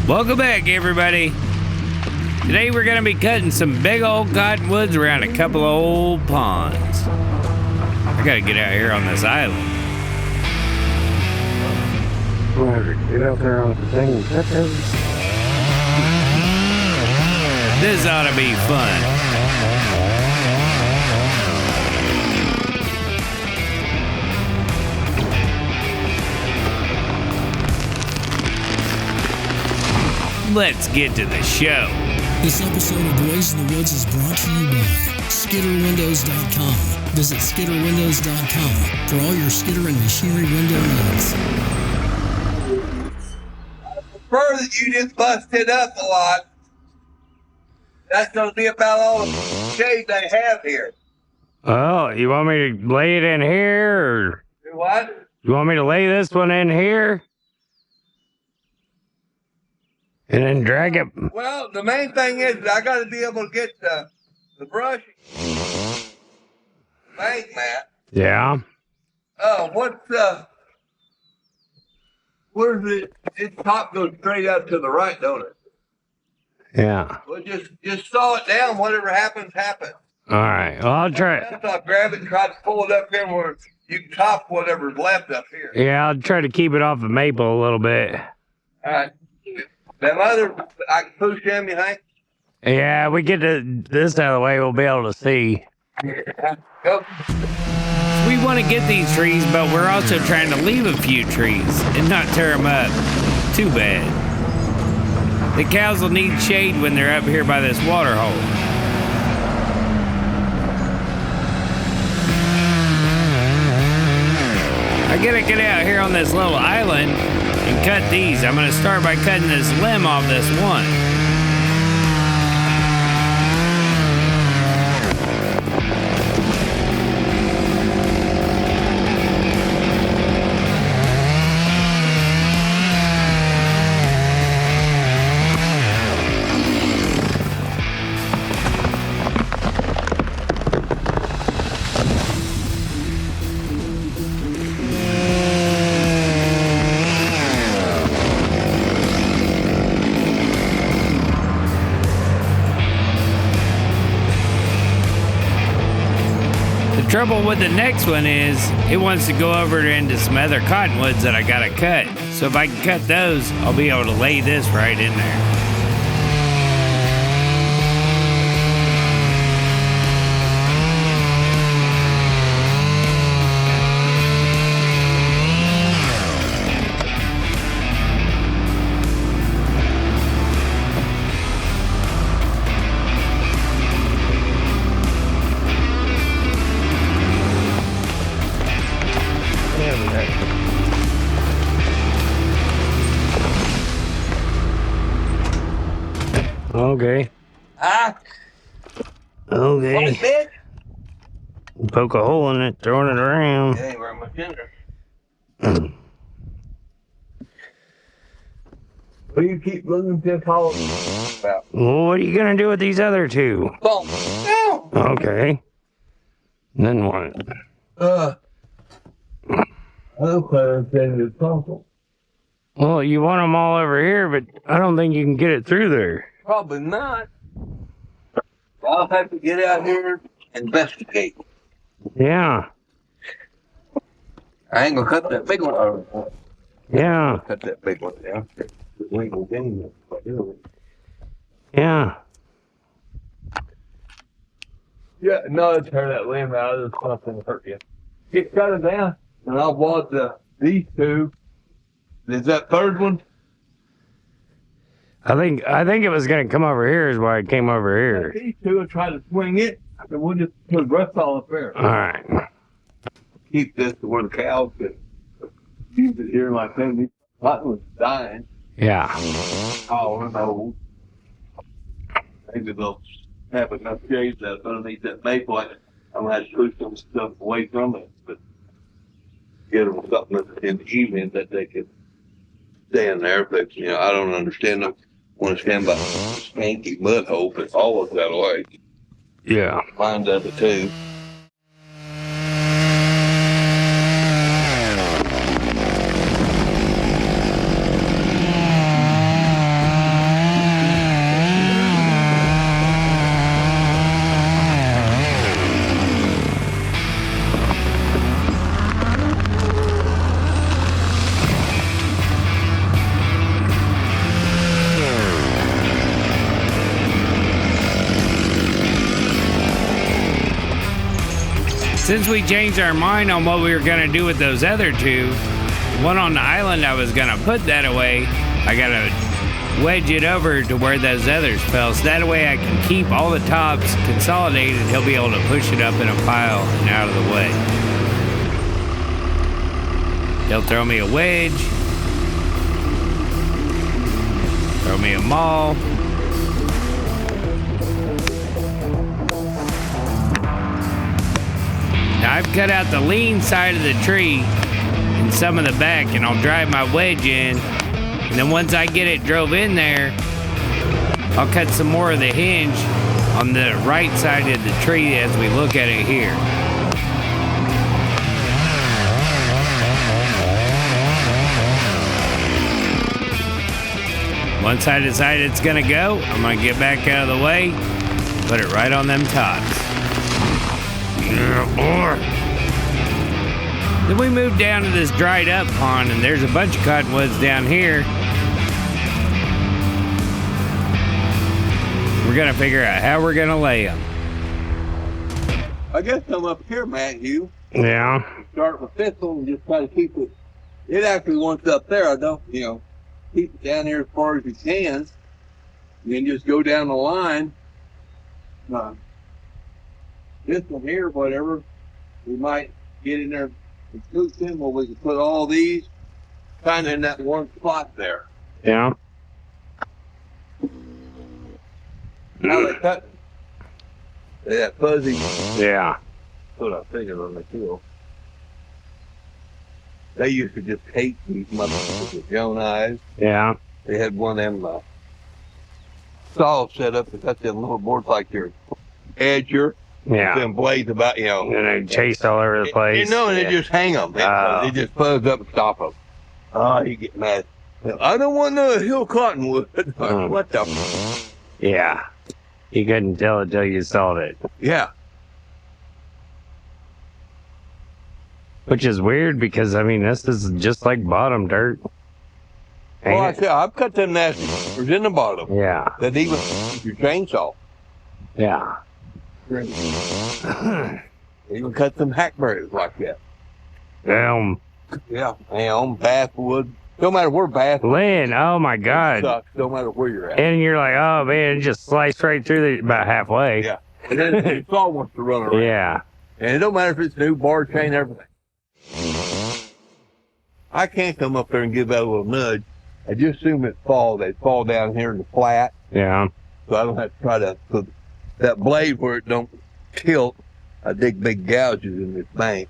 Welcome back, everybody. Today we're going to be cutting some big old cottonwoods around a couple of old ponds. I got to get out here on this island. Get out there on the thing and cut those. This ought to be fun. Let's get to the show. This episode of Boys in the Woods is brought to you by skitterwindows.com. Visit skitterwindows.com for all your skitter and machinery window needs. I prefer that you just bust it up a lot. That's going to be about all the shade they have here. Oh, you want me to lay it in here, or Do what? you want me to lay this one in here? And then drag it. Well, the main thing is that I got to be able to get the brush bank mat. Yeah. Where's it? Its top goes straight up to the right, don't it? Yeah. Well, just saw it down. Whatever happens, happens. All right. Well, I'll try. I'll grab it and try to pull it up in where you can top whatever's left up here. Yeah, I'll try to keep it off the maple a little bit. All right. Them other, I can push them, you think? Yeah, we get this out of the way, we'll be able to see. Go. We want to get these trees, but we're also trying to leave a few trees and not tear them up. Too bad. The cows will need shade when they're up here by this water hole. I gotta get out here on this little island and cut these. I'm gonna start by cutting this limb off this one. The trouble with the next one is it wants to go over into some other cottonwoods that I gotta cut. So if I can cut those, I'll be able to lay this right in there. Okay. Ah, Okay. what, bitch? Poke a hole in it, throwing it around. It ain't very much in there. What do you keep looking this hole about? Well, what are you gonna do with these other two? Boom. Ow! Okay. Then what? I don't understand this puzzle. Well, you want them all over here, but I don't think you can get it through there. Probably not. I'll have to get out here and investigate. Yeah. I ain't gonna cut that big one out. Yeah. Cut that big one down. Yeah. Yeah, no, tear that limb out. There's something to hurt you. Get cut it down, and I'll want these two. Is that third one? I think it was gonna come over here is why it came over here. These two will try to swing it, and we'll just put the rest all up there. All right. Keep this to where the cows can use it here like that. These cottonwoods dying. Yeah. Oh, no. Maybe they'll have enough shade that's underneath that maple. I'm gonna have to push some stuff away from it, but get them something in the evening that they can stay in there. But I don't understand them. Want to stand by a skanky mud hole, but all of that away. Yeah. Mine does it too. Since we changed our mind on what we were going to do with those other two, one on the island I was going to put that away, I got to wedge it over to where those others fell, so that way I can keep all the tops consolidated. He'll be able to push it up in a pile and out of the way. He'll throw me a wedge, throw me a maul. Now I've cut out the lean side of the tree and some of the back, and I'll drive my wedge in. And then once I get it drove in there, I'll cut some more of the hinge on the right side of the tree as we look at it here. Once I decide it's gonna go, I'm gonna get back out of the way, put it right on them tops. Yeah, boy. Then we moved down to this dried up pond, and there's a bunch of cottonwoods down here. We're gonna figure out how we're gonna lay them. I guess I'm up here, Matt, you. Yeah. Start with this one and just try to keep it. It actually wants up there. I don't, keep it down here as far as you can. And then just go down the line. This one here, whatever, we might get in there and scoop in where we can put all these kind of in that one spot there. Yeah. Now they cut that fuzzy. Yeah. That's what I figured on the kill. They used to just hate these motherfuckers with your own eyes. Yeah. They had one of them saws set up to cut them little boards like your edger. Yeah. Them blades about, And they chase all over the place. And they just hang them. They just fuzz up and stop them. Oh, you get mad. I don't want no hill cottonwood. What the? Yeah. You couldn't tell until you saw it. Yeah. Which is weird because, this is just like bottom dirt. Well, I said, I've cut them nasty fuckers in the bottom. Yeah. That even your chainsaw. Yeah. Even cut them hackberries like that. Elm. Yeah. Elm, basswood. No matter where basswood. Lynn, oh my God. Sucks, no matter where you're at. And you're like, oh man, it just sliced right through about halfway. Yeah. And then the saw wants to run around. Yeah. And it don't matter if it's new, bar chain, everything. I can't come up there and give that a little nudge. I just assume it fall. They fall down here in the flat. Yeah. So I don't have to try to put that blade where it don't tilt. I dig big gouges in this bank.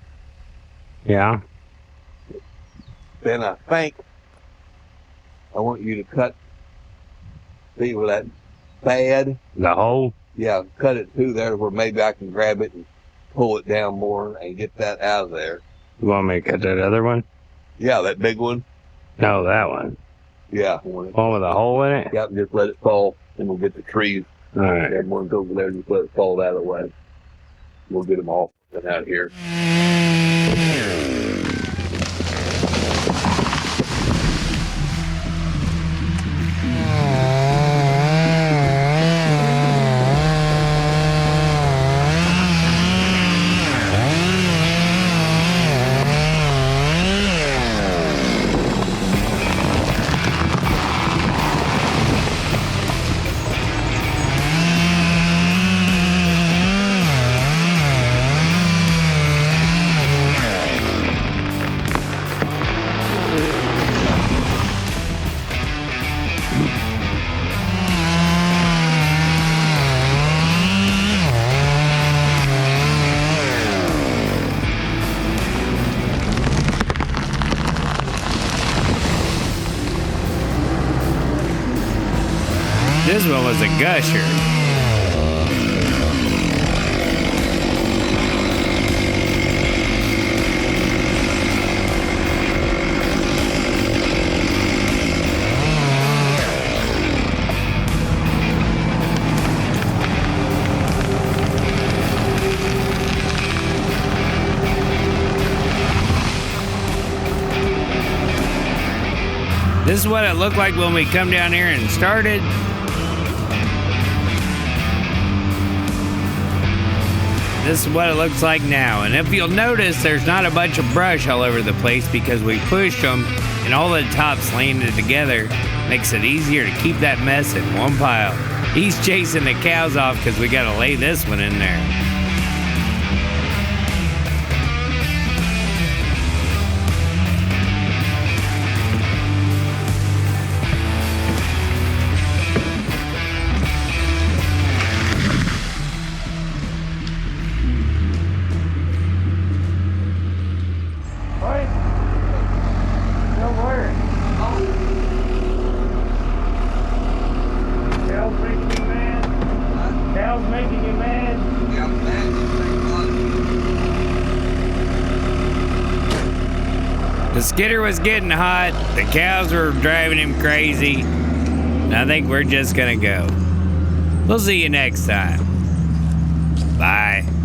Yeah. Then I think I want you to cut, see where that bad. The hole? Yeah, cut it through there where maybe I can grab it and pull it down more and get that out of there. You want me to cut that other one? Yeah, that big one. No, that one. Yeah. One with a hole in it? Yeah, just let it fall, and we'll get the trees. All right. Everyone's over there, just let it fall that way. We'll get them all out of here. This one was a gusher. This is what it looked like when we come down here and started. this is what it looks like now. And if you'll notice, there's not a bunch of brush all over the place because we pushed them and all the tops landed together. Makes it easier to keep that mess in one pile. He's chasing the cows off because we gotta lay this one in there. The skidder was getting hot, the cows were driving him crazy. I think we're just gonna go. We'll see you next time. Bye.